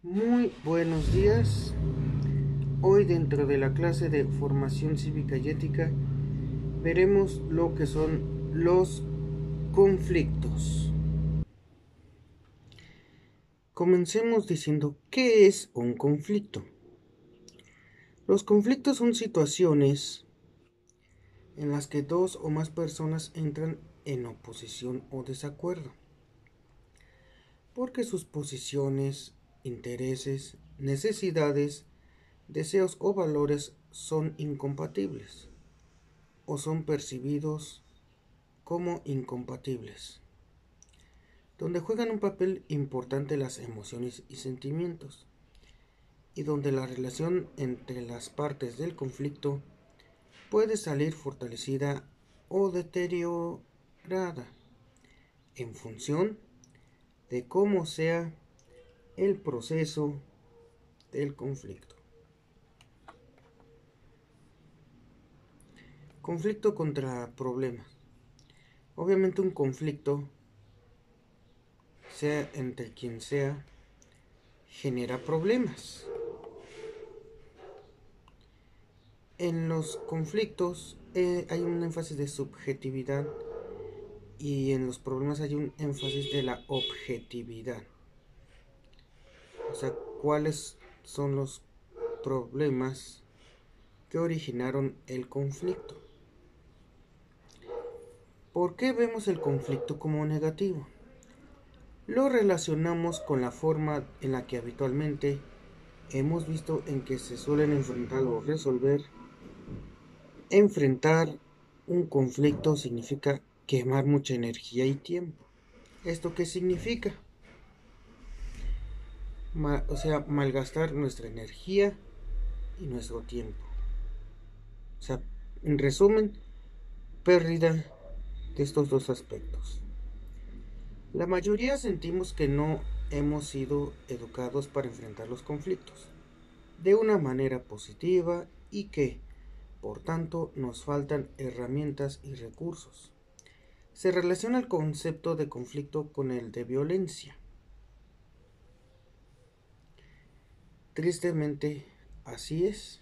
Muy buenos días. Hoy dentro de la clase de formación cívica y ética veremos lo que son los conflictos. Comencemos diciendo ¿qué es un conflicto? Los conflictos son situaciones en las que dos o más personas entran en oposición o desacuerdo, porque sus posiciones, intereses, necesidades, deseos o valores son incompatibles o son percibidos como incompatibles, donde juegan un papel importante las emociones y sentimientos, y donde la relación entre las partes del conflicto puede salir fortalecida o deteriorada en función de cómo sea el proceso del conflicto. Conflicto contra problema. Obviamente un conflicto, sea entre quien sea, genera problemas. En los conflictos hay un énfasis de subjetividad y en los problemas hay un énfasis de la objetividad. O sea, ¿cuáles son los problemas que originaron el conflicto? ¿Por qué vemos el conflicto como negativo? Lo relacionamos con la forma en la que habitualmente hemos visto en que se suelen enfrentar o resolver. Enfrentar un conflicto significa quemar mucha energía y tiempo. ¿Esto qué significa? Malgastar nuestra energía y nuestro tiempo. O sea, en resumen, pérdida de estos dos aspectos. La mayoría sentimos que no hemos sido educados para enfrentar los conflictos de una manera positiva y que, por tanto, nos faltan herramientas y recursos. Se relaciona el concepto de conflicto con el de violencia. Tristemente, así es.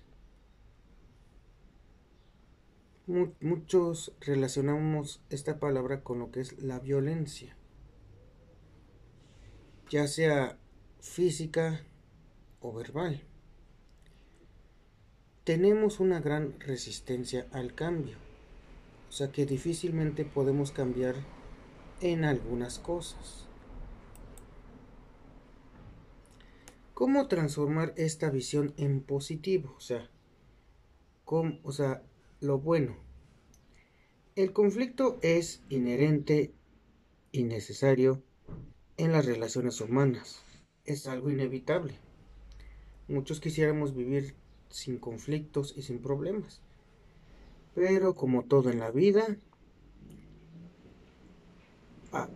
Muchos relacionamos esta palabra con lo que es la violencia, ya sea física o verbal. Tenemos una gran resistencia al cambio, o sea que difícilmente podemos cambiar en algunas cosas. ¿Cómo transformar esta visión en positivo? Lo bueno. El conflicto es inherente y necesario en las relaciones humanas. Es algo inevitable. Muchos quisiéramos vivir sin conflictos y sin problemas. Pero como todo en la vida,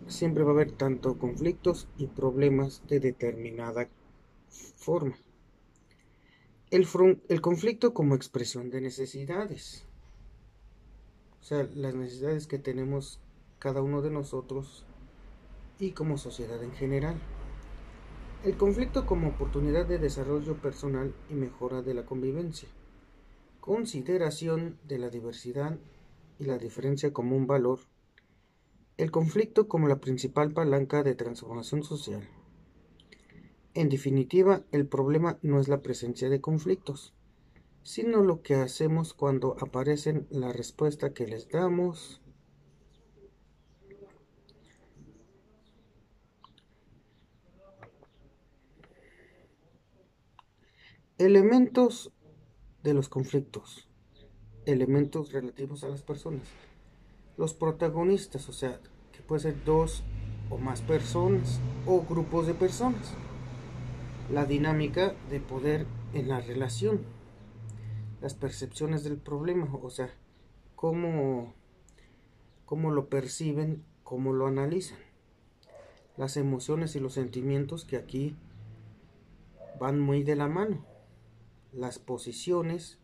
siempre va a haber tanto conflictos y problemas de determinada forma. El conflicto como expresión de necesidades. O sea, las necesidades que tenemos cada uno de nosotros y como sociedad en general. El conflicto como oportunidad de desarrollo personal y mejora de la convivencia. Consideración de la diversidad y la diferencia como un valor. El conflicto como la principal palanca de transformación social. En definitiva, el problema no es la presencia de conflictos, sino lo que hacemos cuando aparecen, la respuesta que les damos. Elementos de los conflictos. Elementos relativos a las personas. Los protagonistas, o sea, que puede ser dos o más personas o grupos de personas. La dinámica de poder en la relación. Las percepciones del problema, o sea, cómo lo perciben, cómo lo analizan. Las emociones y los sentimientos que aquí van muy de la mano. Las posiciones,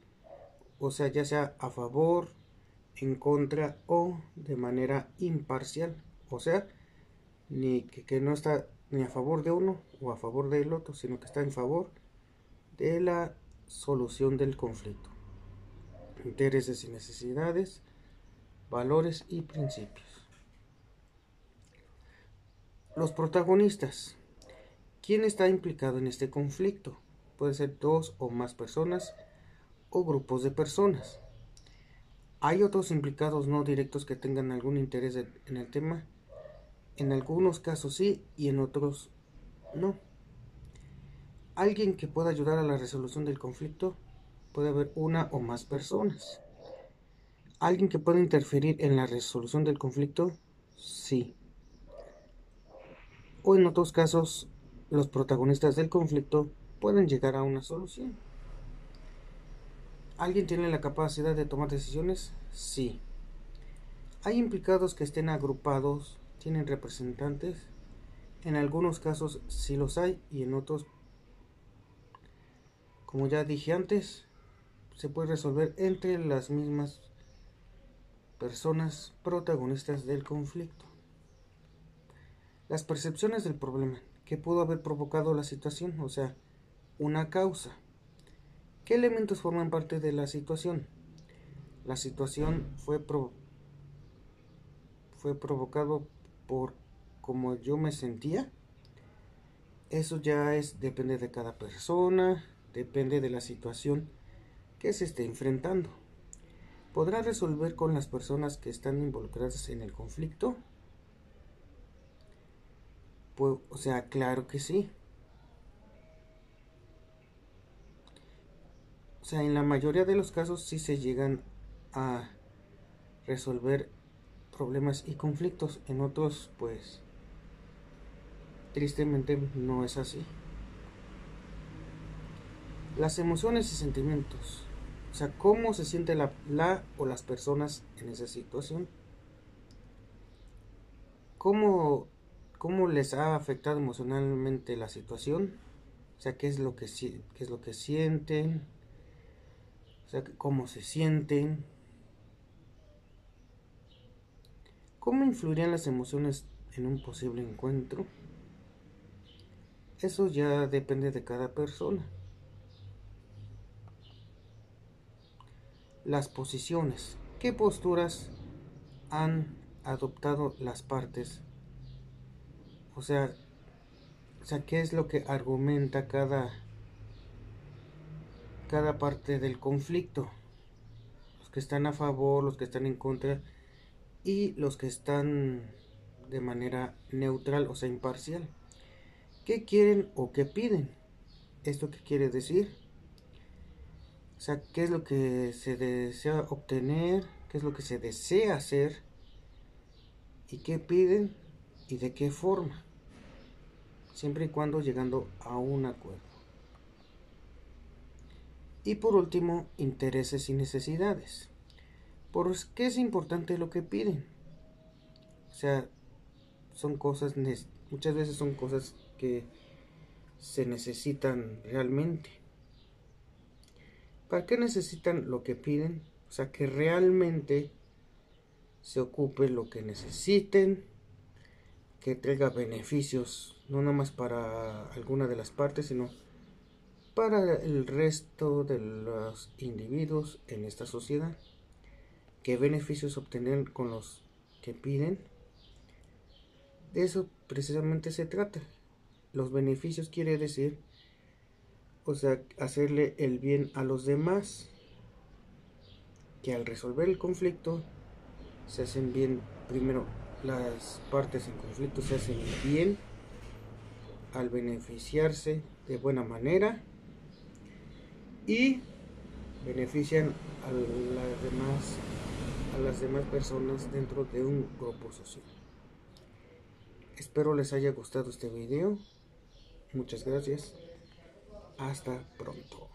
o sea, ya sea a favor, en contra o de manera imparcial, o sea, ni que no está ni a favor de uno o a favor del otro, sino que está en favor de la solución del conflicto. Intereses y necesidades, valores y principios. Los protagonistas. ¿Quién está implicado en este conflicto? Puede ser dos o más personas o grupos de personas. ¿Hay otros implicados no directos que tengan algún interés en el tema? En algunos casos sí y en otros no. ¿Alguien que pueda ayudar a la resolución del conflicto? Puede haber una o más personas. ¿Alguien que pueda interferir en la resolución del conflicto? Sí. O en otros casos, los protagonistas del conflicto pueden llegar a una solución. ¿Alguien tiene la capacidad de tomar decisiones? Sí. ¿Hay implicados que estén agrupados? ¿Tienen representantes? En algunos casos sí los hay y en otros, como ya dije antes, se puede resolver entre las mismas personas protagonistas del conflicto. Las percepciones del problema. ¿Qué pudo haber provocado la situación? O sea, una causa. ¿Qué elementos forman parte de la situación? La situación fue provocado por cómo yo me sentía. Eso ya depende de cada persona, depende de la situación que se esté enfrentando. ¿Podrá resolver con las personas que están involucradas en el conflicto? Pues, o sea, claro que sí. O sea, en la mayoría de los casos sí se llegan a resolver problemas y conflictos. En otros, pues, tristemente no es así. Las emociones y sentimientos. O sea, cómo se siente la o las personas en esa situación. ¿Cómo les ha afectado emocionalmente la situación? O sea, qué es lo que sienten. O sea, cómo se sienten. ¿Cómo influirían las emociones en un posible encuentro? Eso ya depende de cada persona. Las posiciones. ¿Qué posturas han adoptado las partes? O sea, ¿qué es lo que argumenta cada parte del conflicto? Los que están a favor, los que están en contra y los que están de manera neutral, o sea, imparcial. ¿Qué quieren o qué piden? ¿Esto qué quiere decir? O sea, ¿qué es lo que se desea obtener? ¿Qué es lo que se desea hacer? ¿Y qué piden? ¿Y de qué forma? Siempre y cuando llegando a un acuerdo. Y por último, intereses y necesidades. ¿Por qué es importante lo que piden? O sea, son cosas, muchas veces son cosas que se necesitan realmente. ¿Para qué necesitan lo que piden? O sea, que realmente se ocupe lo que necesiten, que traiga beneficios, no nada más para alguna de las partes, sino para el resto de los individuos en esta sociedad. ¿Qué beneficios obtener con los que piden? De eso precisamente se trata. Los beneficios quiere decir, o sea, hacerle el bien a los demás, que al resolver el conflicto se hacen bien. Primero, las partes en conflicto se hacen bien al beneficiarse de buena manera y benefician a las demás personas dentro de un grupo social. Espero les haya gustado este video. Muchas gracias. Hasta pronto.